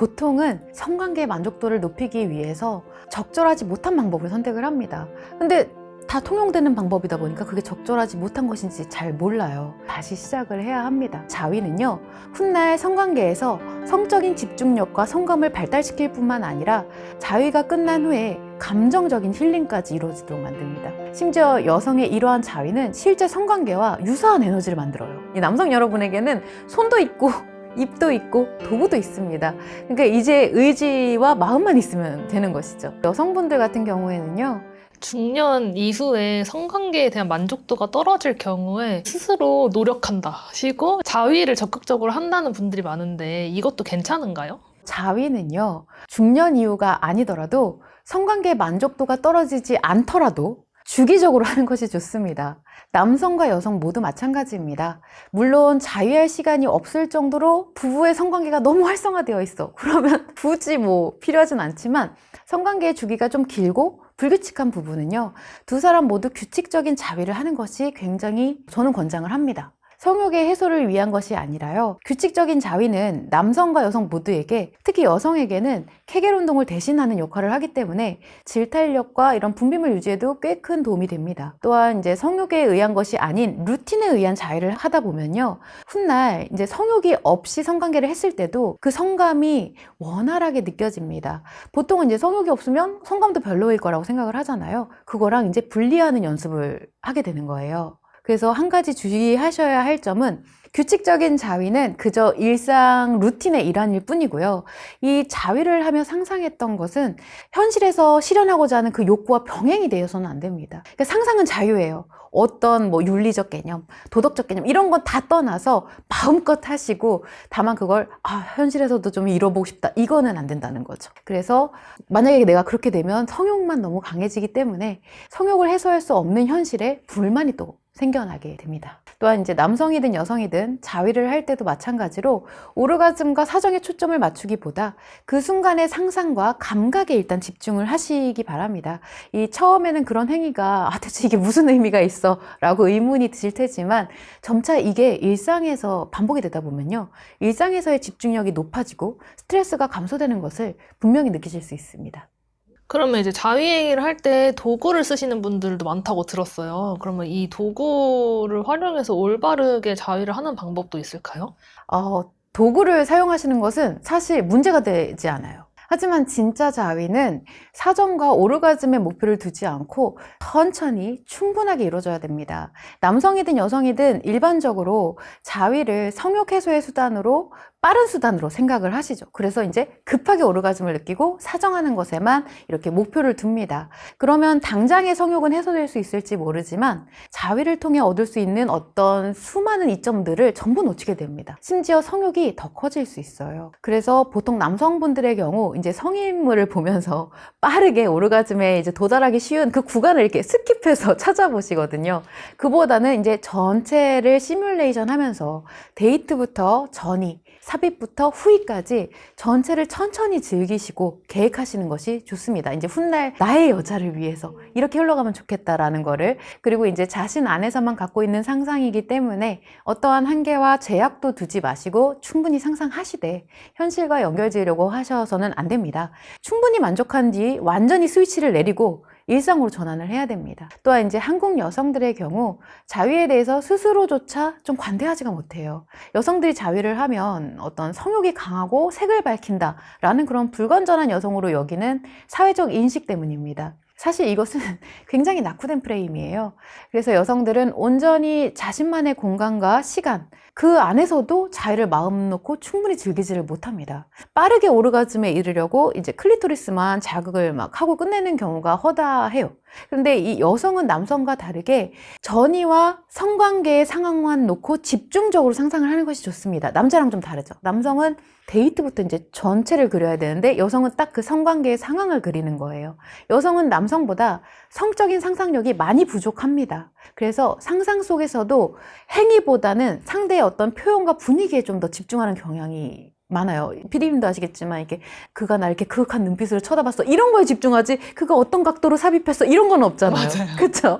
보통은 성관계의 만족도를 높이기 위해서 적절하지 못한 방법을 선택을 합니다. 근데 다 통용되는 방법이다 보니까 그게 적절하지 못한 것인지 잘 몰라요. 다시 시작을 해야 합니다. 자위는요, 훗날 성관계에서 성적인 집중력과 성감을 발달시킬 뿐만 아니라 자위가 끝난 후에 감정적인 힐링까지 이루어지도록 만듭니다. 심지어 여성의 이러한 자위는 실제 성관계와 유사한 에너지를 만들어요. 이 남성 여러분에게는 손도 있고 입도 있고 도구도 있습니다. 그러니까 이제 의지와 마음만 있으면 되는 것이죠. 여성분들 같은 경우에는요, 중년 이후에 성관계에 대한 만족도가 떨어질 경우에 스스로 노력한다 하시고 자위를 적극적으로 한다는 분들이 많은데 이것도 괜찮은가요? 자위는요, 중년 이후가 아니더라도 성관계의 만족도가 떨어지지 않더라도 주기적으로 하는 것이 좋습니다. 남성과 여성 모두 마찬가지입니다. 물론 자위할 시간이 없을 정도로 부부의 성관계가 너무 활성화되어 있어. 그러면 굳이 필요하진 않지만 성관계의 주기가 좀 길고 불규칙한 부부는요, 두 사람 모두 규칙적인 자위를 하는 것이 굉장히 저는 권장을 합니다. 성욕의 해소를 위한 것이 아니라요, 규칙적인 자위는 남성과 여성 모두에게, 특히 여성에게는 케겔 운동을 대신하는 역할을 하기 때문에 질탄력과 이런 분비물 유지에도 꽤 큰 도움이 됩니다. 또한 이제 성욕에 의한 것이 아닌 루틴에 의한 자위를 하다 보면요, 훗날 이제 성욕이 없이 성관계를 했을 때도 그 성감이 원활하게 느껴집니다. 보통은 이제 성욕이 없으면 성감도 별로일 거라고 생각을 하잖아요. 그거랑 이제 분리하는 연습을 하게 되는 거예요. 그래서 한 가지 주의하셔야 할 점은, 규칙적인 자위는 그저 일상 루틴의 일환일 뿐이고요. 이 자위를 하며 상상했던 것은 현실에서 실현하고자 하는 그 욕구와 병행이 되어서는 안 됩니다. 그러니까 상상은 자유예요. 어떤 윤리적 개념, 도덕적 개념 이런 건 다 떠나서 마음껏 하시고, 다만 그걸 현실에서도 좀 이뤄보고 싶다, 이거는 안 된다는 거죠. 그래서 만약에 내가 그렇게 되면 성욕만 너무 강해지기 때문에 성욕을 해소할 수 없는 현실에 불만이 또 생겨나게 됩니다. 또한 이제 남성이든 여성이든 자위를 할 때도 마찬가지로 오르가즘과 사정에 초점을 맞추기보다 그 순간의 상상과 감각에 일단 집중을 하시기 바랍니다. 이 처음에는 그런 행위가 대체 이게 무슨 의미가 있어? 라고 의문이 드실 테지만, 점차 이게 일상에서 반복이 되다 보면요, 일상에서의 집중력이 높아지고 스트레스가 감소되는 것을 분명히 느끼실 수 있습니다. 그러면 이제 자위행위를 할 때 도구를 쓰시는 분들도 많다고 들었어요. 그러면 이 도구를 활용해서 올바르게 자위를 하는 방법도 있을까요? 도구를 사용하시는 것은 사실 문제가 되지 않아요. 하지만 진짜 자위는 사정과 오르가즘의 목표를 두지 않고 천천히 충분하게 이루어져야 됩니다. 남성이든 여성이든 일반적으로 자위를 성욕 해소의 수단으로, 빠른 수단으로 생각을 하시죠. 그래서 이제 급하게 오르가즘을 느끼고 사정하는 것에만 이렇게 목표를 둡니다. 그러면 당장의 성욕은 해소될 수 있을지 모르지만 자위를 통해 얻을 수 있는 어떤 수많은 이점들을 전부 놓치게 됩니다. 심지어 성욕이 더 커질 수 있어요. 그래서 보통 남성분들의 경우 이제 성인물을 보면서 빠르게 오르가즘에 이제 도달하기 쉬운 그 구간을 이렇게 스킵해서 찾아보시거든요. 그보다는 이제 전체를 시뮬레이션 하면서 데이트부터 전이, 삽입부터 후위까지 전체를 천천히 즐기시고 계획하시는 것이 좋습니다. 이제 훗날 나의 여자를 위해서 이렇게 흘러가면 좋겠다라는 거를, 그리고 이제 자신 안에서만 갖고 있는 상상이기 때문에 어떠한 한계와 제약도 두지 마시고 충분히 상상하시되 현실과 연결지으려고 하셔서는 안 됩니다. 충분히 만족한 뒤 완전히 스위치를 내리고 일상으로 전환을 해야 됩니다. 또한 이제 한국 여성들의 경우 자위에 대해서 스스로조차 좀 관대하지가 못해요. 여성들이 자위를 하면 어떤 성욕이 강하고 색을 밝힌다라는 그런 불건전한 여성으로 여기는 사회적 인식 때문입니다. 사실 이것은 굉장히 낙후된 프레임이에요. 그래서 여성들은 온전히 자신만의 공간과 시간, 그 안에서도 자유를 마음 놓고 충분히 즐기지를 못합니다. 빠르게 오르가즘에 이르려고 이제 클리토리스만 자극을 막 하고 끝내는 경우가 허다해요. 그런데 이 여성은 남성과 다르게 전이와 성관계의 상황만 놓고 집중적으로 상상을 하는 것이 좋습니다. 남자랑 좀 다르죠. 남성은 데이트부터 이제 전체를 그려야 되는데 여성은 딱 그 성관계의 상황을 그리는 거예요. 여성은 남성보다 성적인 상상력이 많이 부족합니다. 그래서 상상 속에서도 행위보다는 상대의 어떤 표현과 분위기에 좀 더 집중하는 경향이 많아요. 피디님도 아시겠지만 이렇게 그가 나 이렇게 그윽한 눈빛으로 쳐다봤어, 이런 거에 집중하지 그가 어떤 각도로 삽입했어 이런 건 없잖아요. 맞아요. 그렇죠?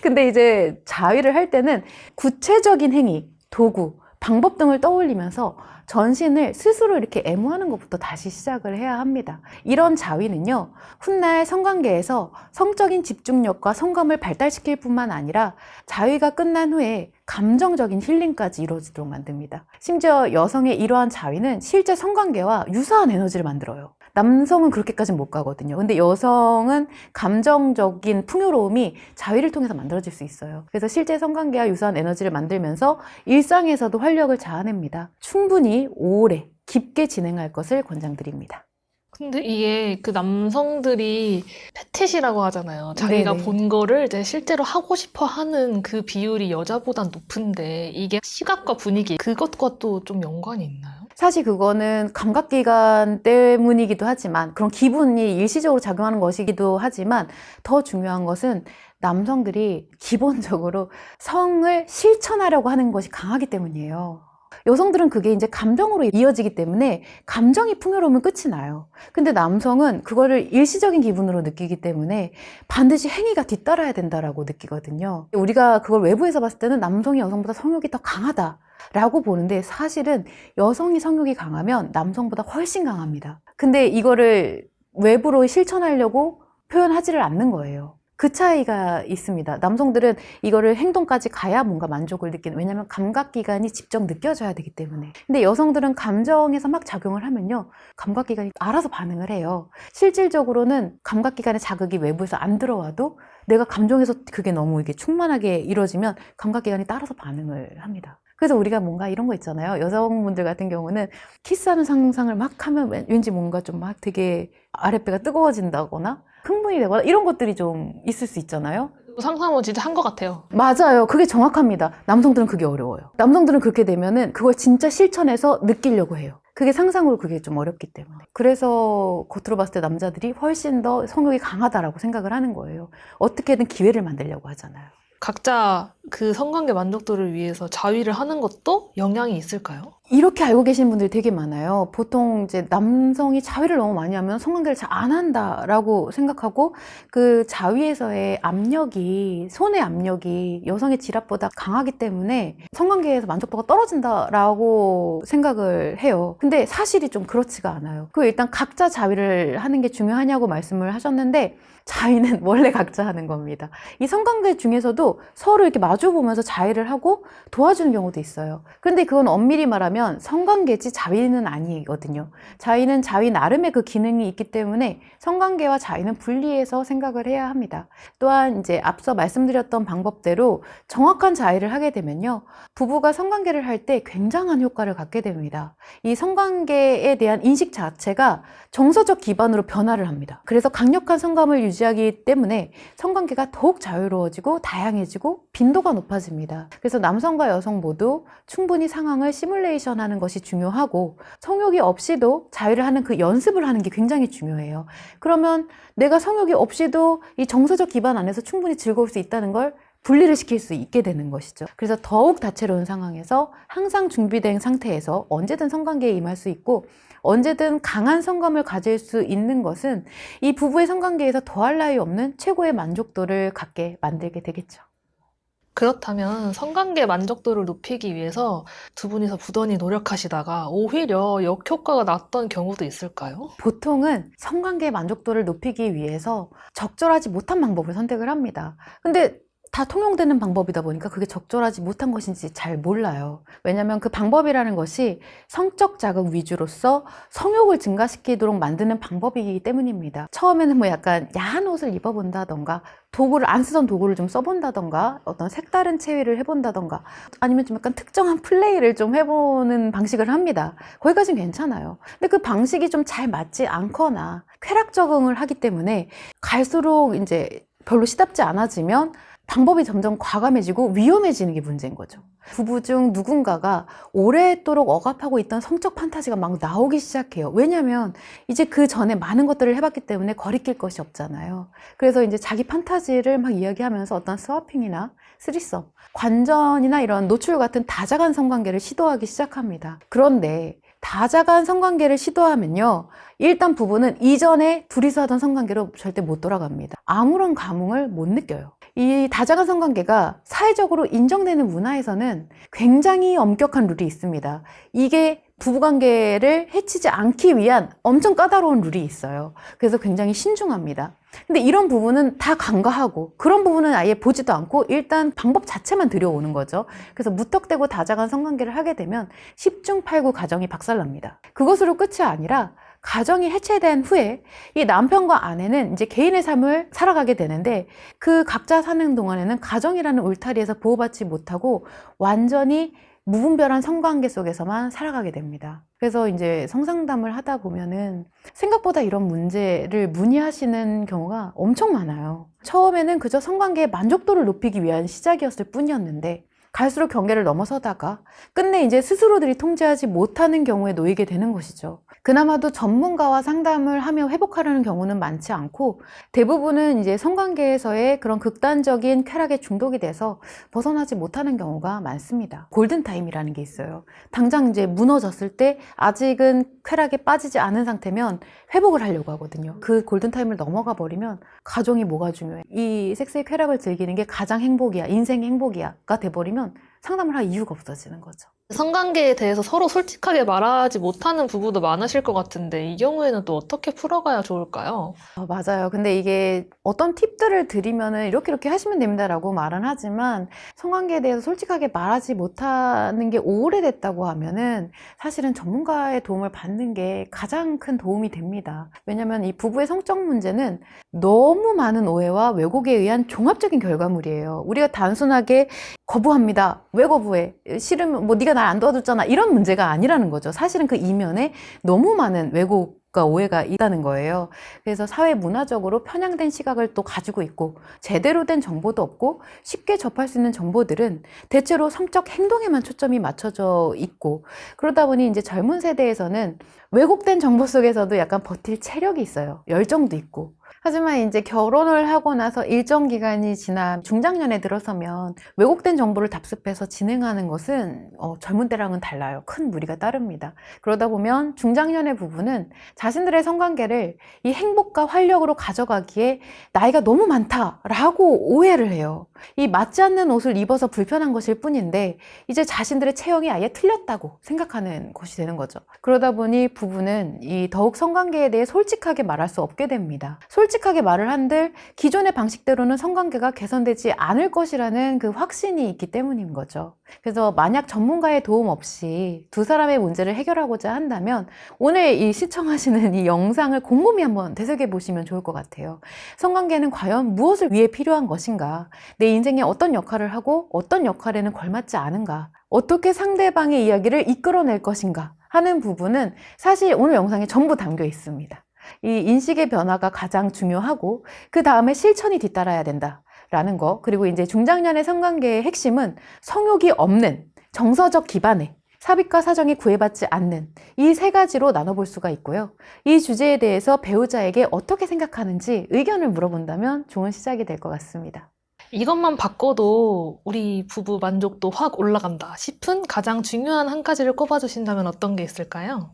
근데 이제 자위를 할 때는 구체적인 행위, 도구, 방법 등을 떠올리면서 전신을 스스로 이렇게 애무하는 것부터 다시 시작을 해야 합니다. 이런 자위는요, 훗날 성관계에서 성적인 집중력과 성감을 발달시킬 뿐만 아니라 자위가 끝난 후에 감정적인 힐링까지 이루어지도록 만듭니다. 심지어 여성의 이러한 자위는 실제 성관계와 유사한 에너지를 만들어요. 남성은 그렇게까지는 못 가거든요. 근데 여성은 감정적인 풍요로움이 자위를 통해서 만들어질 수 있어요. 그래서 실제 성관계와 유사한 에너지를 만들면서 일상에서도 활력을 자아냅니다. 충분히 오래 깊게 진행할 것을 권장드립니다. 근데 이게 그 남성들이 패티시라고 하잖아요. 자기가 네네. 본 거를 이제 실제로 하고 싶어 하는 그 비율이 여자보단 높은데 이게 시각과 분위기 그것과 또 좀 연관이 있나요? 사실 그거는 감각기관 때문이기도 하지만 그런 기분이 일시적으로 작용하는 것이기도 하지만 더 중요한 것은 남성들이 기본적으로 성을 실천하려고 하는 것이 강하기 때문이에요. 여성들은 그게 이제 감정으로 이어지기 때문에 감정이 풍요로우면 끝이 나요. 근데 남성은 그거를 일시적인 기분으로 느끼기 때문에 반드시 행위가 뒤따라야 된다라고 느끼거든요. 우리가 그걸 외부에서 봤을 때는 남성이 여성보다 성욕이 더 강하다라고 보는데 사실은 여성이 성욕이 강하면 남성보다 훨씬 강합니다. 근데 이거를 외부로 실천하려고 표현하지를 않는 거예요. 그 차이가 있습니다. 남성들은 이거를 행동까지 가야 뭔가 만족을 느끼는, 왜냐하면 감각기관이 직접 느껴져야 되기 때문에. 근데 여성들은 감정에서 막 작용을 하면요, 감각기관이 알아서 반응을 해요. 실질적으로는 감각기관의 자극이 외부에서 안 들어와도 내가 감정에서 그게 너무 이게 충만하게 이루어지면 감각기관이 따라서 반응을 합니다. 그래서 우리가 뭔가 이런 거 있잖아요. 여성분들 같은 경우는 키스하는 상상을 막 하면 왠지 뭔가 좀 막 되게 아랫배가 뜨거워진다거나 흥분이 되거나 이런 것들이 좀 있을 수 있잖아요. 상상은 진짜 한 것 같아요. 맞아요. 그게 정확합니다. 남성들은 그게 어려워요. 남성들은 그렇게 되면은 그걸 진짜 실천해서 느끼려고 해요. 그게 상상으로 그게 좀 어렵기 때문에. 그래서 겉으로 봤을 때 남자들이 훨씬 더 성욕이 강하다라고 생각을 하는 거예요. 어떻게든 기회를 만들려고 하잖아요. 각자 그 성관계 만족도를 위해서 자위를 하는 것도 영향이 있을까요? 이렇게 알고 계시는 분들이 되게 많아요. 보통 이제 남성이 자위를 너무 많이 하면 성관계를 잘 안 한다라고 생각하고 그 자위에서의 압력이, 손의 압력이 여성의 지압보다 강하기 때문에 성관계에서 만족도가 떨어진다라고 생각을 해요. 근데 사실이 좀 그렇지가 않아요. 그 일단 각자 자위를 하는 게 중요하냐고 말씀을 하셨는데 자위는 원래 각자 하는 겁니다. 이 성관계 중에서도 서로 이렇게 마주보면서 자위를 하고 도와주는 경우도 있어요. 그런데 그건 엄밀히 말하면 성관계지 자위는 아니거든요. 자위는 자위 나름의 그 기능이 있기 때문에 성관계와 자위는 분리해서 생각을 해야 합니다. 또한 이제 앞서 말씀드렸던 방법대로 정확한 자위를 하게 되면요, 부부가 성관계를 할 때 굉장한 효과를 갖게 됩니다. 이 성관계에 대한 인식 자체가 정서적 기반으로 변화를 합니다. 그래서 강력한 성감을 유지하기 때문에 성관계가 더욱 자유로워지고 다양해지고 빈도가 높아집니다. 그래서 남성과 여성 모두 충분히 상황을 시뮬레이션하는 것이 중요하고 성욕이 없이도 자유를 하는 그 연습을 하는 게 굉장히 중요해요. 그러면 내가 성욕이 없이도 이 정서적 기반 안에서 충분히 즐거울 수 있다는 걸 분리를 시킬 수 있게 되는 것이죠. 그래서 더욱 다채로운 상황에서 항상 준비된 상태에서 언제든 성관계에 임할 수 있고 언제든 강한 성감을 가질 수 있는 것은 이 부부의 성관계에서 더할 나위 없는 최고의 만족도를 갖게 만들게 되겠죠. 그렇다면 성관계 만족도를 높이기 위해서 두 분이서 부단히 노력하시다가 오히려 역효과가 났던 경우도 있을까요? 보통은 성관계의 만족도를 높이기 위해서 적절하지 못한 방법을 선택을 합니다. 근데 다 통용되는 방법이다 보니까 그게 적절하지 못한 것인지 잘 몰라요. 왜냐하면 그 방법이라는 것이 성적 자극 위주로서 성욕을 증가시키도록 만드는 방법이기 때문입니다. 처음에는 뭐 약간 야한 옷을 입어본다던가 도구를 안 쓰던 도구를 좀 써본다던가 어떤 색다른 체위를 해본다던가 아니면 좀 약간 특정한 플레이를 좀 해보는 방식을 합니다. 거기까지는 괜찮아요. 근데 그 방식이 좀 잘 맞지 않거나 쾌락 적응을 하기 때문에 갈수록 이제 별로 시답지 않아지면 방법이 점점 과감해지고 위험해지는 게 문제인 거죠. 부부 중 누군가가 오랫도록 억압하고 있던 성적 판타지가 막 나오기 시작해요. 왜냐하면 이제 그 전에 많은 것들을 해봤기 때문에 거리낄 것이 없잖아요. 그래서 이제 자기 판타지를 막 이야기하면서 어떤 스와핑이나 스리썸, 관전이나 이런 노출 같은 다자간 성관계를 시도하기 시작합니다. 그런데 다자간 성관계를 시도하면요, 일단 부부는 이전에 둘이서 하던 성관계로 절대 못 돌아갑니다. 아무런 감흥을 못 느껴요. 이 다자간 성관계가 사회적으로 인정되는 문화에서는 굉장히 엄격한 룰이 있습니다. 이게 부부관계를 해치지 않기 위한 엄청 까다로운 룰이 있어요. 그래서 굉장히 신중합니다. 근데 이런 부분은 다 간과하고 그런 부분은 아예 보지도 않고 일단 방법 자체만 들여오는 거죠. 그래서 무턱대고 다자간 성관계를 하게 되면 10중 8구 가정이 박살납니다. 그것으로 끝이 아니라 가정이 해체된 후에 이 남편과 아내는 이제 개인의 삶을 살아가게 되는데 그 각자 사는 동안에는 가정이라는 울타리에서 보호받지 못하고 완전히 무분별한 성관계 속에서만 살아가게 됩니다. 그래서 이제 성상담을 하다 보면은 생각보다 이런 문제를 문의하시는 경우가 엄청 많아요. 처음에는 그저 성관계의 만족도를 높이기 위한 시작이었을 뿐이었는데 갈수록 경계를 넘어서다가 끝내 이제 스스로들이 통제하지 못하는 경우에 놓이게 되는 것이죠. 그나마도 전문가와 상담을 하며 회복하려는 경우는 많지 않고 대부분은 이제 성관계에서의 그런 극단적인 쾌락에 중독이 돼서 벗어나지 못하는 경우가 많습니다. 골든타임이라는 게 있어요. 당장 이제 무너졌을 때 아직은 쾌락에 빠지지 않은 상태면 회복을 하려고 하거든요. 그 골든타임을 넘어가 버리면 가정이 뭐가 중요해? 이 섹스의 쾌락을 즐기는 게 가장 행복이야, 인생의 행복이야가 돼버리면 상담을 할 이유가 없어지는 거죠. 성관계에 대해서 서로 솔직하게 말하지 못하는 부부도 많으실 것 같은데 이 경우에는 또 어떻게 풀어가야 좋을까요? 맞아요. 근데 이게 어떤 팁들을 드리면은 이렇게 하시면 됩니다라고 말은 하지만 성관계에 대해서 솔직하게 말하지 못하는 게 오래됐다고 하면은 사실은 전문가의 도움을 받는 게 가장 큰 도움이 됩니다. 왜냐면 이 부부의 성적 문제는 너무 많은 오해와 왜곡에 의한 종합적인 결과물이에요. 우리가 단순하게 거부합니다. 왜 거부해? 싫으면 뭐 네가 날 안 도와줬잖아. 이런 문제가 아니라는 거죠. 사실은 그 이면에 너무 많은 왜곡과 오해가 있다는 거예요. 그래서 사회 문화적으로 편향된 시각을 또 가지고 있고 제대로 된 정보도 없고 쉽게 접할 수 있는 정보들은 대체로 성적 행동에만 초점이 맞춰져 있고 그러다 보니 이제 젊은 세대에서는 왜곡된 정보 속에서도 약간 버틸 체력이 있어요. 열정도 있고. 하지만 이제 결혼을 하고 나서 일정 기간이 지나 중장년에 들어서면 왜곡된 정보를 답습해서 진행하는 것은 젊은 때랑은 달라요. 큰 무리가 따릅니다. 그러다 보면 중장년의 부부는 자신들의 성관계를 이 행복과 활력으로 가져가기에 나이가 너무 많다라고 오해를 해요. 이 맞지 않는 옷을 입어서 불편한 것일 뿐인데 이제 자신들의 체형이 아예 틀렸다고 생각하는 것이 되는 거죠. 그러다 보니 부부는 이 더욱 성관계에 대해 솔직하게 말할 수 없게 됩니다. 솔직하게 말을 한들 기존의 방식대로는 성관계가 개선되지 않을 것이라는 그 확신이 있기 때문인 거죠. 그래서 만약 전문가의 도움 없이 두 사람의 문제를 해결하고자 한다면 오늘 이 시청하시는 이 영상을 곰곰이 한번 되새겨 보시면 좋을 것 같아요. 성관계는 과연 무엇을 위해 필요한 것인가? 내 인생에 어떤 역할을 하고 어떤 역할에는 걸맞지 않은가? 어떻게 상대방의 이야기를 이끌어낼 것인가? 하는 부분은 사실 오늘 영상에 전부 담겨 있습니다. 이 인식의 변화가 가장 중요하고 그 다음에 실천이 뒤따라야 된다라는 거. 그리고 이제 중장년의 성관계의 핵심은 성욕이 없는 정서적 기반의 삽입과 사정이 구애받지 않는 이 세 가지로 나눠볼 수가 있고요. 이 주제에 대해서 배우자에게 어떻게 생각하는지 의견을 물어본다면 좋은 시작이 될 것 같습니다. 이것만 바꿔도 우리 부부 만족도 확 올라간다 싶은 가장 중요한 한 가지를 꼽아주신다면 어떤 게 있을까요?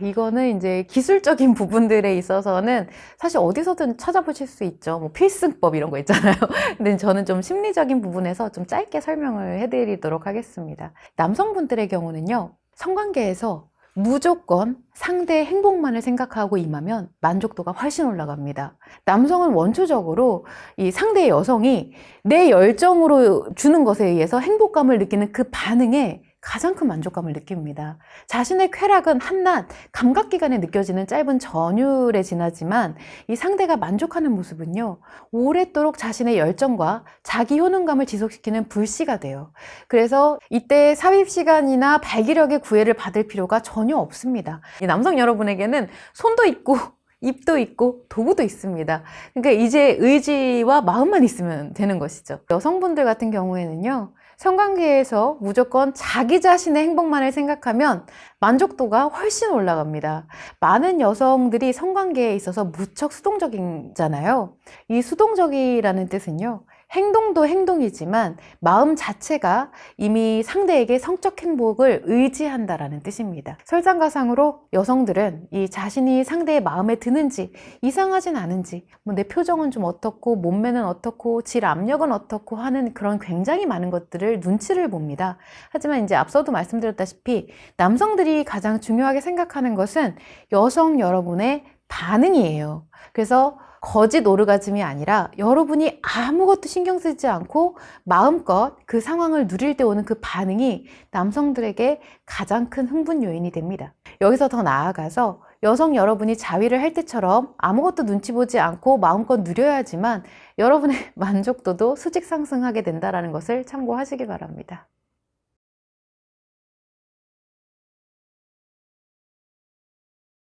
이거는 이제 기술적인 부분들에 있어서는 사실 어디서든 찾아보실 수 있죠. 뭐 필승법 이런 거 있잖아요. 근데 저는 좀 심리적인 부분에서 좀 짧게 설명을 해드리도록 하겠습니다. 남성분들의 경우는요, 성관계에서 무조건 상대의 행복만을 생각하고 임하면 만족도가 훨씬 올라갑니다. 남성은 원초적으로 이 상대의 여성이 내 열정으로 주는 것에 의해서 행복감을 느끼는 그 반응에 가장 큰 만족감을 느낍니다. 자신의 쾌락은 한낱 감각기관에 느껴지는 짧은 전율에 지나지만 이 상대가 만족하는 모습은요, 오랫도록 자신의 열정과 자기 효능감을 지속시키는 불씨가 돼요. 그래서 이때 삽입 시간이나 발기력의 구애를 받을 필요가 전혀 없습니다. 이 남성 여러분에게는 손도 있고 입도 있고 도구도 있습니다. 그러니까 이제 의지와 마음만 있으면 되는 것이죠. 여성분들 같은 경우에는요, 성관계에서 무조건 자기 자신의 행복만을 생각하면 만족도가 훨씬 올라갑니다. 많은 여성들이 성관계에 있어서 무척 수동적이잖아요. 이 수동적이라는 뜻은요, 행동도 행동이지만 마음 자체가 이미 상대에게 성적 행복을 의지한다라는 뜻입니다. 설상가상으로 여성들은 이 자신이 상대의 마음에 드는지, 이상하진 않은지, 뭐 내 표정은 좀 어떻고, 몸매는 어떻고, 질 압력은 어떻고 하는 그런 굉장히 많은 것들을 눈치를 봅니다. 하지만 이제 앞서도 말씀드렸다시피 남성들이 가장 중요하게 생각하는 것은 여성 여러분의 반응이에요. 그래서 거짓 오르가즘이 아니라 여러분이 아무것도 신경 쓰지 않고 마음껏 그 상황을 누릴 때 오는 그 반응이 남성들에게 가장 큰 흥분 요인이 됩니다. 여기서 더 나아가서 여성 여러분이 자위를 할 때처럼 아무것도 눈치 보지 않고 마음껏 누려야지만 여러분의 만족도도 수직 상승하게 된다는 것을 참고하시기 바랍니다.